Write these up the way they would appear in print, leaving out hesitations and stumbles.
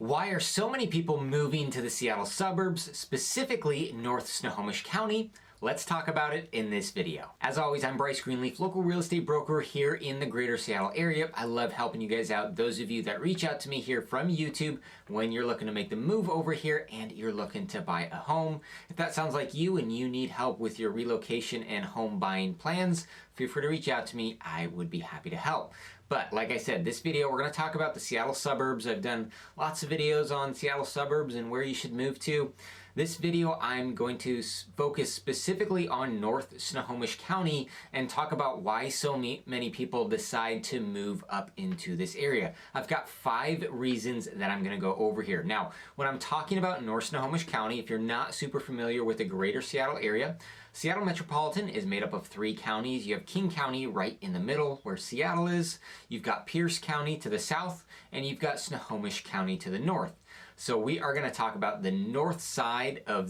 Why are so many people moving to the Seattle suburbs, specifically North Snohomish County? Let's talk about it in this video. As always, I'm Bryce Greenleaf, local real estate broker here in the greater Seattle area. I love helping you guys out. Those of you that reach out to me here from YouTube when you're looking to make the move over here and you're looking to buy a home. If that sounds like you and you need help with your relocation and home buying plans, feel free to reach out to me. I would be happy to help. But like I said, this video, we're going to talk about the Seattle suburbs. I've done lots of videos on Seattle suburbs and where you should move to. This video, I'm going to focus specifically on North Snohomish County and talk about why so many people decide to move up into this area. I've got 5 reasons that I'm going to go over here. Now, when I'm talking about North Snohomish County, if you're not super familiar with the greater Seattle area, Seattle Metropolitan is made up of 3 counties. You have King County right in the middle where Seattle is. You've got Pierce County to the south, and you've got Snohomish County to the north. So we are going to talk about the north side of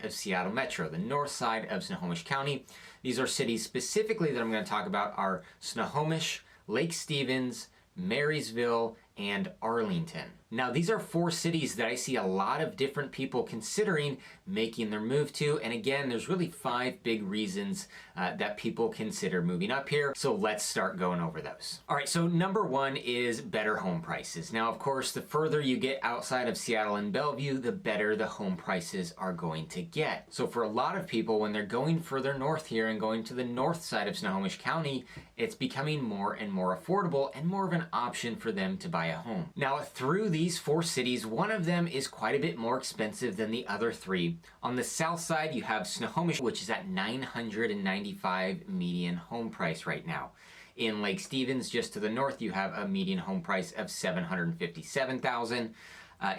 Seattle Metro, the north side of Snohomish County. These are cities specifically that I'm going to talk about are Snohomish, Lake Stevens, Marysville, and Arlington. Now, these are 4 cities that I see a lot of different people considering making their move to. And again, there's really 5 big reasons that people consider moving up here. So let's start going over those. All right, so number 1 is better home prices. Now, of course, the further you get outside of Seattle and Bellevue, the better the home prices are going to get. So for a lot of people, when they're going further north here and going to the north side of Snohomish County, it's becoming more and more affordable and more of an option for them to buy a home. Now, through these 4 cities, one of them is quite a bit more expensive than the other 3. On the south side, you have Snohomish, which is at $995 median home price right now. In Lake Stevens, just to the north, you have a median home price of $757,000.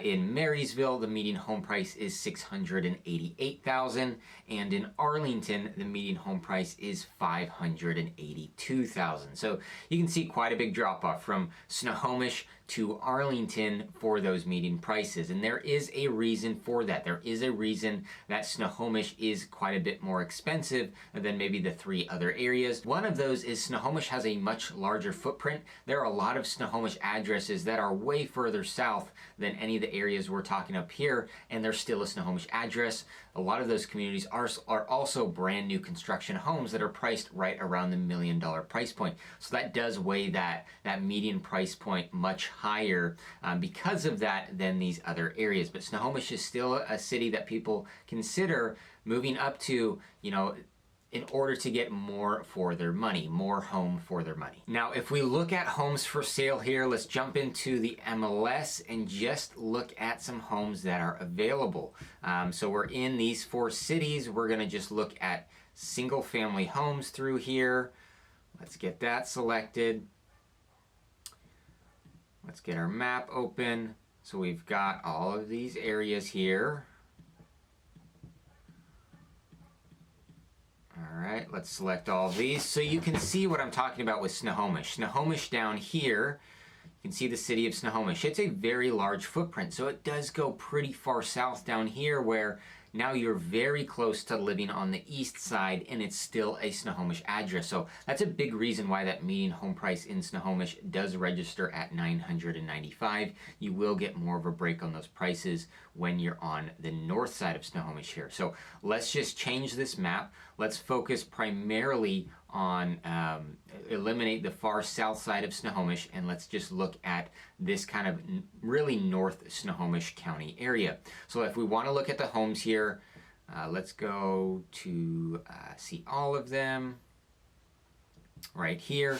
In Marysville, the median home price is $688,000, and in Arlington, the median home price is $582,000. So you can see quite a big drop off from Snohomish to Arlington for those median prices, and there is a reason for that. There is a reason that Snohomish is quite a bit more expensive than maybe the 3 other areas. One of those is Snohomish has a much larger footprint. There are a lot of Snohomish addresses that are way further south than any of the areas we're talking up here, and there's still a Snohomish address. A lot of those communities are also brand new construction homes that are priced right around the $1 million price point. So that does weigh that median price point much higher because of that than these other areas. But Snohomish is still a city that people consider moving up to, in order to get more for their money, more home for their money. Now, if we look at homes for sale here, let's jump into the MLS and just look at some homes that are available. So we're in these 4 cities. We're gonna just look at single family homes through here. Let's get that selected. Let's get our map open. So we've got all of these areas here. All right, let's select all of these. So you can see what I'm talking about with Snohomish. Snohomish down here, you can see the city of Snohomish. It's a very large footprint, so it does go pretty far south down here where now you're very close to living on the east side and it's still a Snohomish address. So that's a big reason why that median home price in Snohomish does register at $995. You will get more of a break on those prices when you're on the north side of Snohomish here. So let's just change this map. Let's focus primarily on eliminate the far south side of Snohomish, and let's just look at this kind of really north Snohomish County area. So if we want to look at the homes here, let's go to see all of them right here.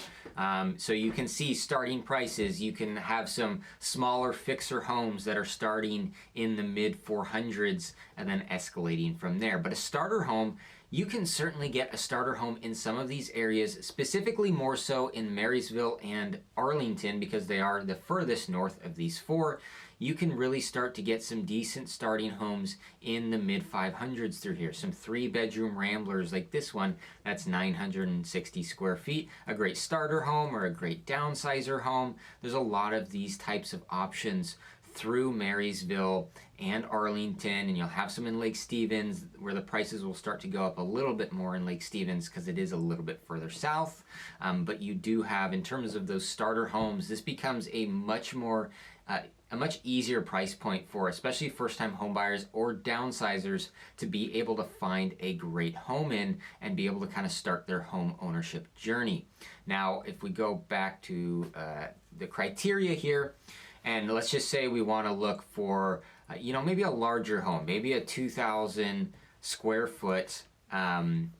So you can see starting prices. You can have some smaller fixer homes that are starting in the mid 400s and then escalating from there. But a starter home, you can certainly get a starter home in some of these areas, specifically more so in Marysville and Arlington because they are the furthest north of these 4. You can really start to get some decent starting homes in the mid 500s through here. Some 3-bedroom ramblers like this one, that's 960 square feet. A great starter home or a great downsizer home. There's a lot of these types of options through Marysville and Arlington, and you'll have some in Lake Stevens where the prices will start to go up a little bit more in Lake Stevens because it is a little bit further south. But you do have, in terms of those starter homes, this becomes a much more a much easier price point for especially first-time homebuyers or downsizers to be able to find a great home in and be able to kind of start their home ownership journey. Now, if we go back to the criteria here, and let's just say we want to look for, maybe a larger home, maybe a 2,000 square foot home.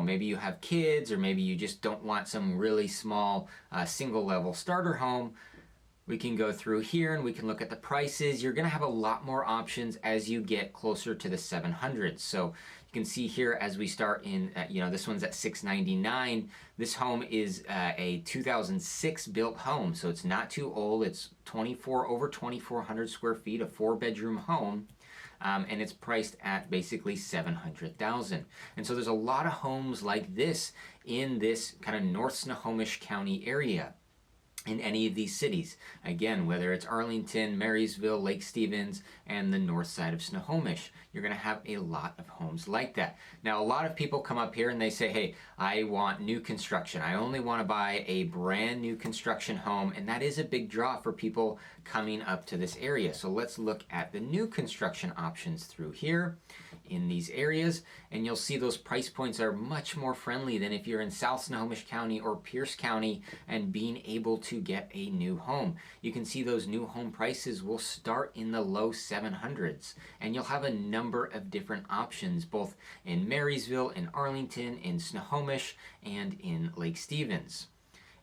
Maybe you have kids, or maybe you just don't want some really small single level starter home. We can go through here and we can look at the prices. You're going to have a lot more options as you get closer to the 700s. So you can see here as we start in, this one's at $699. This home is a 2006 built home, so it's not too old. It's over 2,400 square feet, a 4-bedroom home. And it's priced at basically $700,000. And so there's a lot of homes like this in this kind of North Snohomish County area, in any of these cities. Again, whether it's Arlington, Marysville, Lake Stevens, and the north side of Snohomish, you're going to have a lot of homes like that. Now, a lot of people come up here and they say, hey, I want new construction. I only want to buy a brand new construction home, and that is a big draw for people coming up to this area. So let's look at the new construction options through here in these areas, and you'll see those price points are much more friendly than if you're in South Snohomish County or Pierce County and being able to get a new home. You can see those new home prices will start in the low 700s, and you'll have a number of different options both in Marysville, in Arlington, in Snohomish, and in Lake Stevens.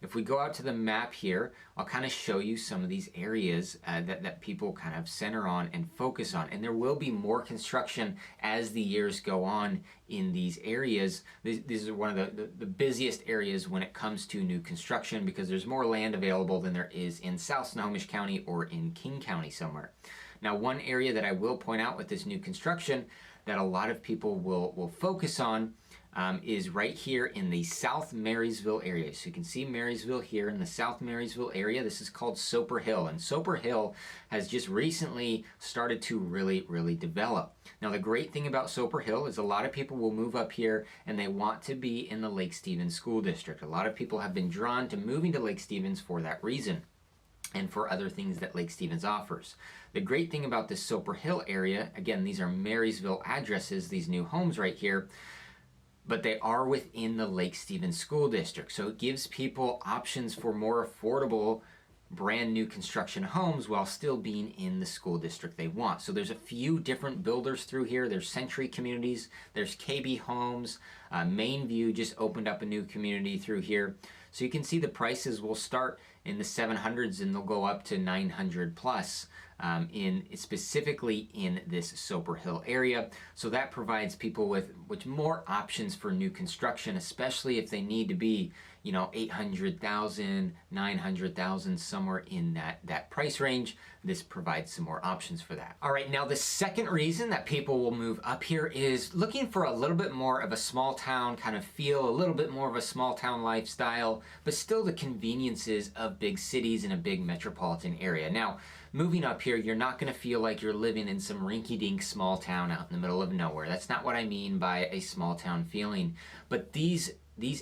If we go out to the map here, I'll kind of show you some of these areas that people kind of center on and focus on. And there will be more construction as the years go on in these areas. These are one of the busiest areas when it comes to new construction because there's more land available than there is in South Snohomish County or in King County somewhere. Now, one area that I will point out with this new construction that a lot of people will focus on is right here in the South Marysville area. So you can see Marysville here in the South Marysville area. This is called Soper Hill, and Soper Hill has just recently started to really develop. Now, the great thing about Soper Hill is a lot of people will move up here and they want to be in the Lake Stevens School District. A lot of people have been drawn to moving to Lake Stevens for that reason, and for other things that Lake Stevens offers. The great thing about this Soper Hill area, again, these are Marysville addresses, these new homes right here, but they are within the Lake Stevens School District. So it gives people options for more affordable, brand new construction homes while still being in the school district they want. So there's a few different builders through here. There's Century Communities, there's KB Homes, Mainview just opened up a new community through here. So you can see the prices will start in the 700s and they'll go up to 900 plus specifically in this Soper Hill area. So that provides people with more options for new construction, especially if they need to be, 800,000, 900,000, somewhere in that price range. This provides some more options for that. All right, now the second reason that people will move up here is looking for a little bit more of a small town kind of feel, a little bit more of a small town lifestyle, but still the conveniences of big cities in a big metropolitan area. Now, moving up here, you're not going to feel like you're living in some rinky-dink small town out in the middle of nowhere. That's not what I mean by a small town feeling. But these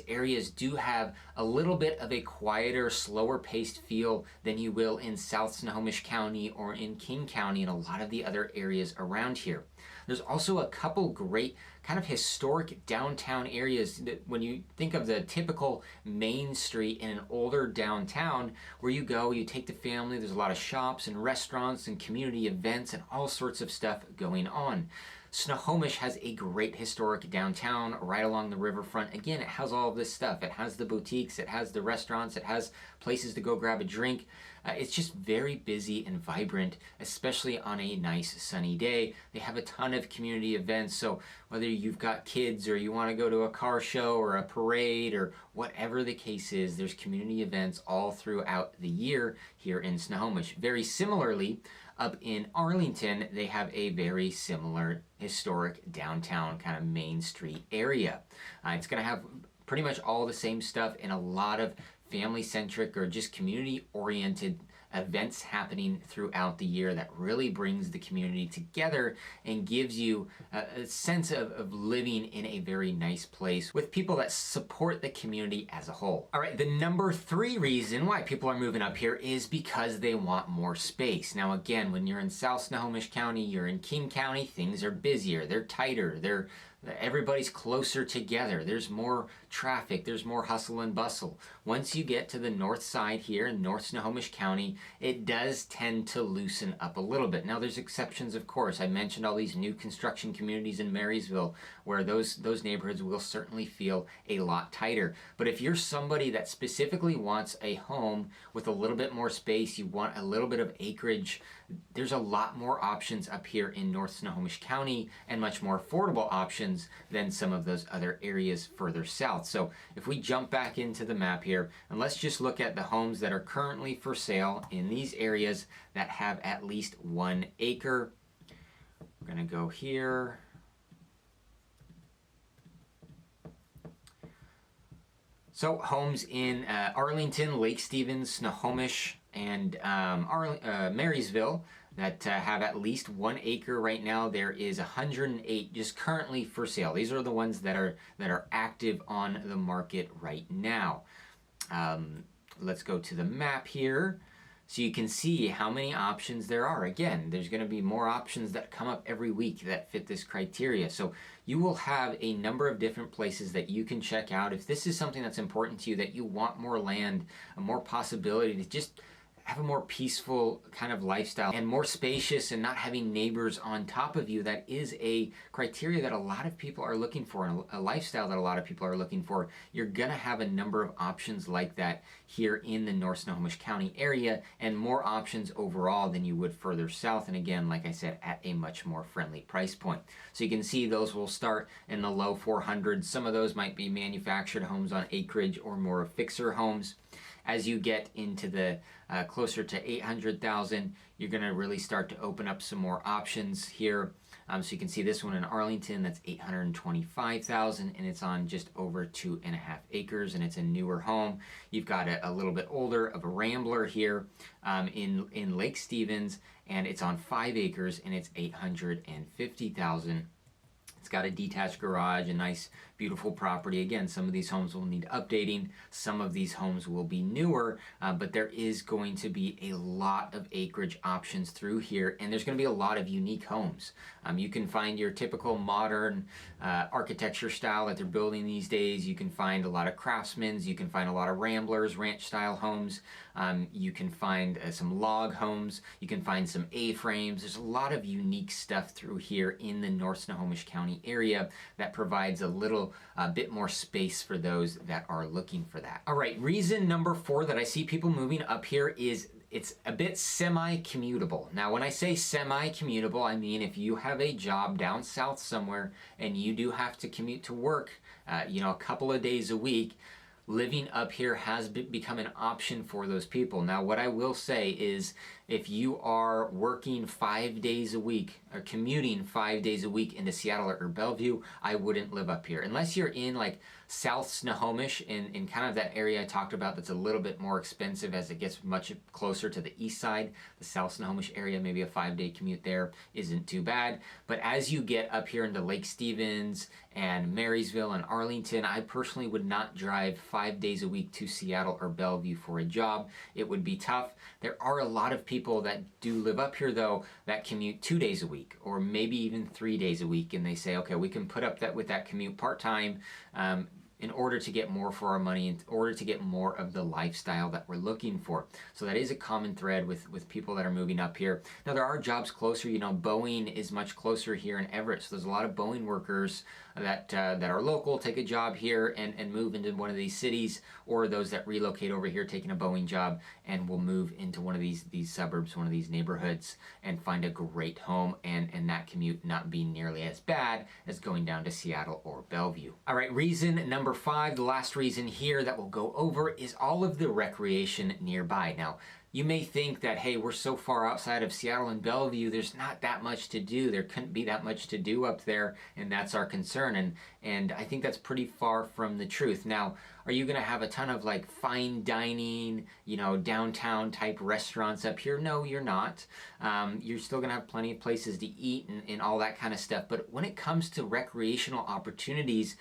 areas do have a little bit of a quieter, slower paced feel than you will in South Snohomish County or in King County and a lot of the other areas around here. There's also a couple great kind of historic downtown areas that when you think of the typical main street in an older downtown where you go, you take the family, there's a lot of shops and restaurants and community events and all sorts of stuff going on. Snohomish has a great historic downtown right along the riverfront. Again, it has all of this stuff. It has the boutiques, it has the restaurants, it has places to go grab a drink. It's just very busy and vibrant, especially on a nice sunny day. They have a ton of community events, so whether you've got kids or you want to go to a car show or a parade or whatever the case is, there's community events all throughout the year here in Snohomish. Very similarly, up in Arlington, they have a very similar historic downtown kind of main street area. It's going to have pretty much all the same stuff and a lot of family-centric or just community-oriented events happening throughout the year that really brings the community together and gives you a sense of living in a very nice place with people that support the community as a whole. All right, the number 3 reason why people are moving up here is because they want more space. Now again, when you're in South Snohomish County, you're in King County, things are busier, they're tighter, everybody's closer together. There's more traffic. There's more hustle and bustle. Once you get to the north side here in North Snohomish County, it does tend to loosen up a little bit. Now, there's exceptions, of course. I mentioned all these new construction communities in Marysville where those neighborhoods will certainly feel a lot tighter. But if you're somebody that specifically wants a home with a little bit more space, you want a little bit of acreage, there's a lot more options up here in North Snohomish County and much more affordable options than some of those other areas further south. So if we jump back into the map here, and let's just look at the homes that are currently for sale in these areas that have at least 1 acre. We're going to go here. So homes in Arlington, Lake Stevens, Snohomish, and Marysville that have at least 1 acre right now. There is 108 just currently for sale. These are the ones that are active on the market right now. Let's go to the map here so you can see how many options there are. Again, there's going to be more options that come up every week that fit this criteria. So you will have a number of different places that you can check out. If this is something that's important to you, that you want more land, a more possibility to just have a more peaceful kind of lifestyle and more spacious and not having neighbors on top of you, that is a criteria that a lot of people are looking for and a lifestyle that a lot of people are looking for. You're going to have a number of options like that here in the North Snohomish County area, and more options overall than you would further south. And again, like I said, at a much more friendly price point. So you can see those will start in the low 400s. Some of those might be manufactured homes on acreage or more fixer homes. As you get into the closer to 800,000, you're going to really start to open up some more options here. So you can see this one in Arlington, that's 825,000, and it's on just over 2.5 acres, and it's a newer home. You've got a little bit older of a Rambler here in Lake Stevens, and it's on 5 acres, and it's 850,000. It's got a detached garage, a nice, beautiful property. Again, some of these homes will need updating. Some of these homes will be newer, but there is going to be a lot of acreage options through here, and there's going to be a lot of unique homes. You can find your typical modern architecture style that they're building these days. You can find a lot of craftsmen's. You can find a lot of Ramblers, ranch-style homes. You can find some log homes. You can find some A-frames. There's a lot of unique stuff through here in the North Snohomish County area that provides a little bit more space for those that are looking for that. All right, reason number 4 that I see people moving up here is it's a bit semi-commutable. Now, when I say semi-commutable, I mean if you have a job down south somewhere and you do have to commute to work, a couple of days a week, living up here has become an option for those people. Now, what I will say is if you are working 5 days a week or commuting 5 days a week into Seattle or Bellevue, I wouldn't live up here. Unless you're in like South Snohomish in kind of that area I talked about that's a little bit more expensive as it gets much closer to the east side. The South Snohomish area, maybe a 5-day commute there isn't too bad. But as you get up here into Lake Stevens and Marysville and Arlington, I personally would not drive 5 days a week to Seattle or Bellevue for a job. It would be tough. There are a lot of people that do live up here though that commute 2 days a week or maybe even 3 days a week, and they say, okay, we can put up with that commute part-time in order to get more for our money, in order to get more of the lifestyle that we're looking for. So that is a common thread with people that are moving up here. Now, there are jobs closer. Boeing is much closer here in Everett, so there's a lot of Boeing workers that are local, take a job here and move into one of these cities, or those that relocate over here taking a Boeing job and will move into one of these suburbs, one of these neighborhoods, and find a great home, and that commute not be nearly as bad as going down to Seattle or Bellevue. All right, reason number 5, the last reason here that we'll go over, is all of the recreation nearby. Now, You may think that, hey, we're so far outside of Seattle and Bellevue, there's not that much to do. There couldn't be that much to do up there, and that's our concern. And I think that's pretty far from the truth. Now, are you going to have a ton of like fine dining, downtown type restaurants up here? No, you're not. You're still going to have plenty of places to eat and all that kind of stuff. But when it comes to recreational opportunities,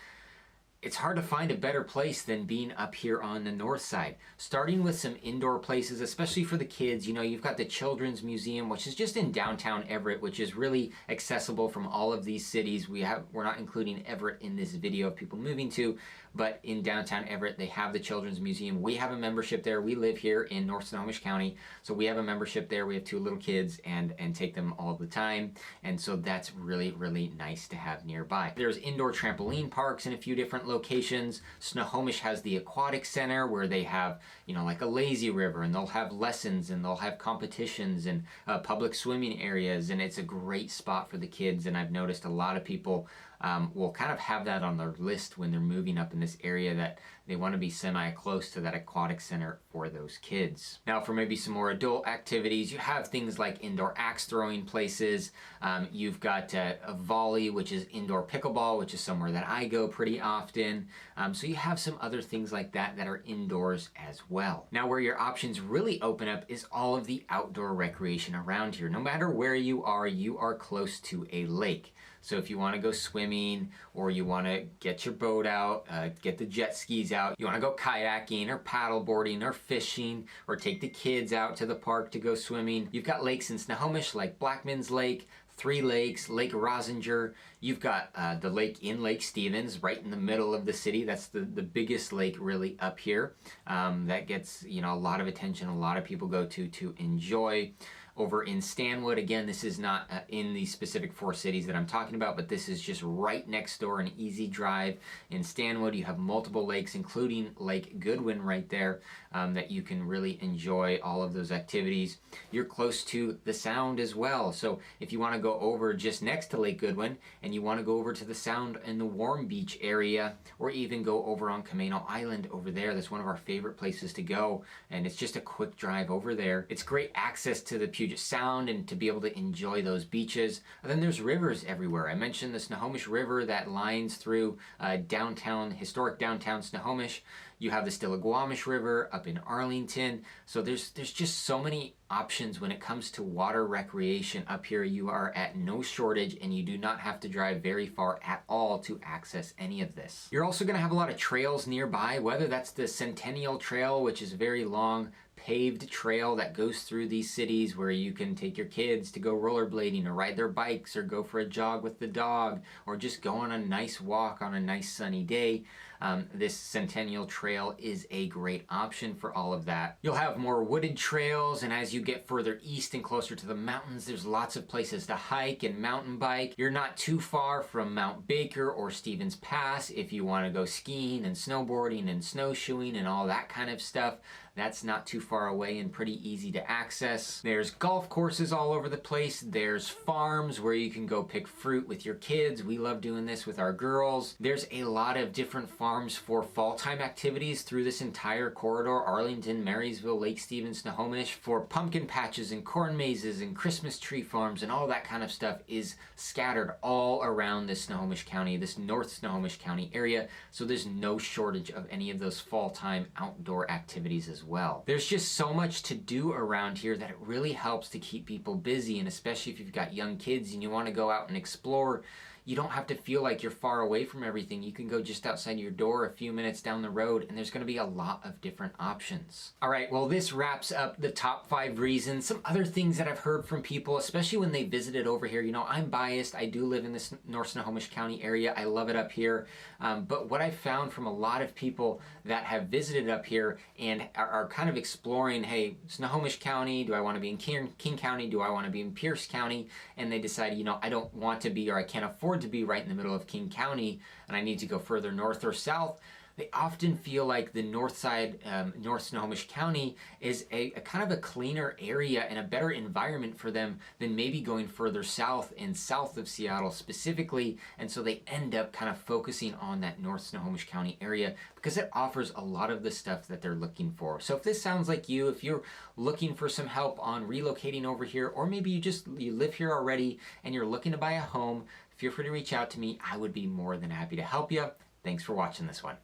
it's hard to find a better place than being up here on the north side. Starting with some indoor places, especially for the kids. You've got the Children's Museum, which is just in downtown Everett, which is really accessible from all of these cities. We're not including Everett in this video of people moving to, but in downtown Everett, they have the Children's Museum. We have a membership there. We live here in North Snohomish County, so we have a membership there. We have 2 little kids and take them all the time, and so that's really, really nice to have nearby. There's indoor trampoline parks in a few different locations. Snohomish has the Aquatic Center where they have, like a lazy river, and they'll have lessons and they'll have competitions and public swimming areas, and it's a great spot for the kids. And I've noticed a lot of people will kind of have that on their list when they're moving up in this area, that they want to be semi-close to that aquatic center for those kids. Now, for maybe some more adult activities, you have things like indoor axe throwing places. You've got a volley, which is indoor pickleball, which is somewhere that I go pretty often. So you have some other things like that are indoors as well. Now, where your options really open up is all of the outdoor recreation around here. No matter where you are close to a lake. So if you want to go swimming, or you want to get your boat out, get the jet skis out, you want to go kayaking or paddle boarding or fishing, or take the kids out to the park to go swimming, you've got lakes in Snohomish like Blackman's Lake, 3 lakes, Lake Rosinger. You've got the lake in Lake Stevens, right in the middle of the city. That's the biggest lake really up here. That gets a lot of attention. A lot of people go to enjoy. Over in Stanwood, again, this is not in the specific 4 cities that I'm talking about, but this is just right next door, an easy drive. In Stanwood, you have multiple lakes, including Lake Goodwin right there, that you can really enjoy all of those activities. You're close to the Sound as well, so if you want to go over just next to Lake Goodwin, and you want to go over to the Sound in the Warm Beach area, or even go over on Camano Island over there, that's one of our favorite places to go, and it's just a quick drive over there. It's great access to the Puget Sound and to be able to enjoy those beaches. And then there's rivers everywhere. I mentioned the Snohomish River that lines through historic downtown Snohomish. You have the Stillaguamish River up in Arlington. So there's just so many options when it comes to water recreation up here. You are at no shortage, and you do not have to drive very far at all to access any of this. You're also going to have a lot of trails nearby, whether that's the Centennial Trail, which is a very long paved trail that goes through these cities where you can take your kids to go rollerblading or ride their bikes or go for a jog with the dog or just go on a nice walk on a nice sunny day. This Centennial Trail is a great option for all of that. You'll have more wooded trails, and as you get further east and closer to the mountains, there's lots of places to hike and mountain bike. You're not too far from Mount Baker or Stevens Pass if you want to go skiing and snowboarding and snowshoeing and all that kind of stuff. That's not too far away and pretty easy to access. There's golf courses all over the place. There's farms where you can go pick fruit with your kids. We love doing this with our girls. There's a lot of different farms for fall-time activities through this entire corridor: Arlington, Marysville, Lake Stevens, Snohomish. For pumpkin patches and corn mazes and Christmas tree farms and all that kind of stuff is scattered all around this Snohomish County, this North Snohomish County area. So there's no shortage of any of those fall-time outdoor activities as well. There's just so much to do around here that it really helps to keep people busy, and especially if you've got young kids and you want to go out and explore, you don't have to feel like you're far away from everything. You can go just outside your door a few minutes down the road, and there's going to be a lot of different options. All right, well, this wraps up the top 5 reasons. Some other things that I've heard from people, especially when they visited over here. I'm biased. I do live in this North Snohomish County area. I love it up here. But what I've found from a lot of people that have visited up here and are kind of exploring, hey, Snohomish County, do I want to be in King County? Do I want to be in Pierce County? And they decide, I don't want to be, or I can't afford to be right in the middle of King County, and I need to go further north or south. they often feel like the north side, North Snohomish County, is a kind of a cleaner area and a better environment for them than maybe going further south and south of Seattle specifically. And so they end up kind of focusing on that North Snohomish County area because it offers a lot of the stuff that they're looking for. So if this sounds like you, if you're looking for some help on relocating over here, or maybe you live here already and you're looking to buy a home, feel free to reach out to me. I would be more than happy to help you. Thanks for watching this one.